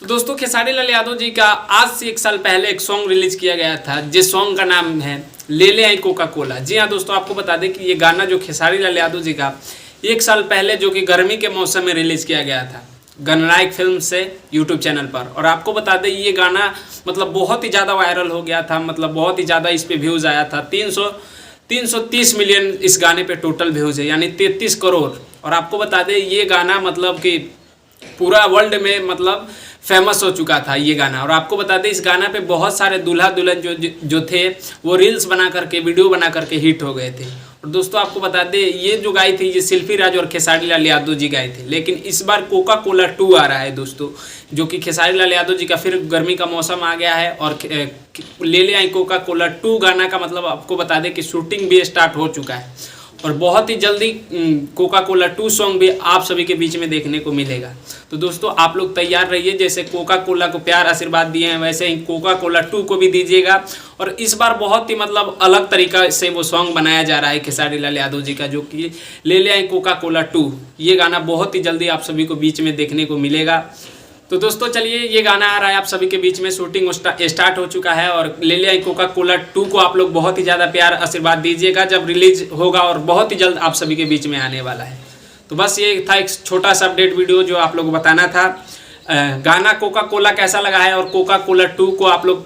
तो दोस्तों खेसारी लाल यादव जी का आज से 1 साल पहले एक सॉन्ग रिलीज किया गया था, जिस सॉन्ग का नाम है ले ले आई कोका कोला। जी हाँ दोस्तों, आपको बता दें कि ये गाना जो खेसारी लाल यादव जी का 1 साल पहले जो कि गर्मी के मौसम में रिलीज किया गया था गणनायक फिल्म से यूट्यूब चैनल पर। और आपको बता दें ये गाना मतलब बहुत ही ज़्यादा वायरल हो गया था, मतलब बहुत ही ज़्यादा इस पे व्यूज़ आया था। 330 मिलियन इस गाने पे टोटल व्यूज़ है, यानी 33 करोड़। और आपको बता दें ये गाना मतलब कि पूरा वर्ल्ड में मतलब फेमस हो चुका था ये गाना। और आपको बता दें इस गाना पे बहुत सारे दूल्हा दुल्हन जो थे वो रील्स बना करके वीडियो बना करके हिट हो गए थे। और दोस्तों आपको बता दें ये जो गाई थी ये शिल्पी राज और खेसारी लाल यादव जी गाए थे, लेकिन इस बार कोका कोला 2 आ रहा है दोस्तों, जो कि खेसारी लाल यादव जी का फिर गर्मी का मौसम आ गया है। और ले ले आई कोका कोला 2 गाना का मतलब आपको बता दें कि शूटिंग भी स्टार्ट हो चुका है और बहुत ही जल्दी कोका कोला 2 सॉन्ग भी आप सभी के बीच में देखने को मिलेगा। तो दोस्तों आप लोग तैयार रहिए, जैसे कोका कोला को प्यार आशीर्वाद दिए हैं वैसे ही कोका कोला 2 को भी दीजिएगा। और इस बार बहुत ही मतलब अलग तरीका से वो सॉन्ग बनाया जा रहा है खेसारी लाल यादव जी का, जो कि ले ले आई कोका कोला 2। ये गाना बहुत ही जल्दी आप सभी को बीच में देखने को मिलेगा। तो दोस्तों चलिए ये गाना आ रहा है आप सभी के बीच में, शूटिंग स्टार्ट हो चुका है। और ले ले आई कोका कोला 2 को आप लोग बहुत ही ज़्यादा प्यार आशीर्वाद दीजिएगा जब रिलीज होगा, और बहुत ही जल्द आप सभी के बीच में आने वाला है। तो बस ये था एक छोटा सा अपडेट वीडियो जो आप लोग को बताना था। गाना कोका कोला कैसा लगा है और कोका कोला 2 को आप लोग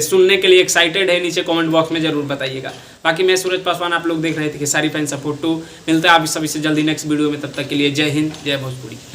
सुनने के लिए एक्साइटेड है, नीचे कमेंट बॉक्स में जरूर बताइएगा। बाकी मैं सूरज पासवान, आप लोग देख रहे थे खेसारी फैन सपोर्ट 2। मिलता है आप सभी से जल्दी नेक्स्ट वीडियो में, तब तक के लिए जय हिंद जय भोजपुरी।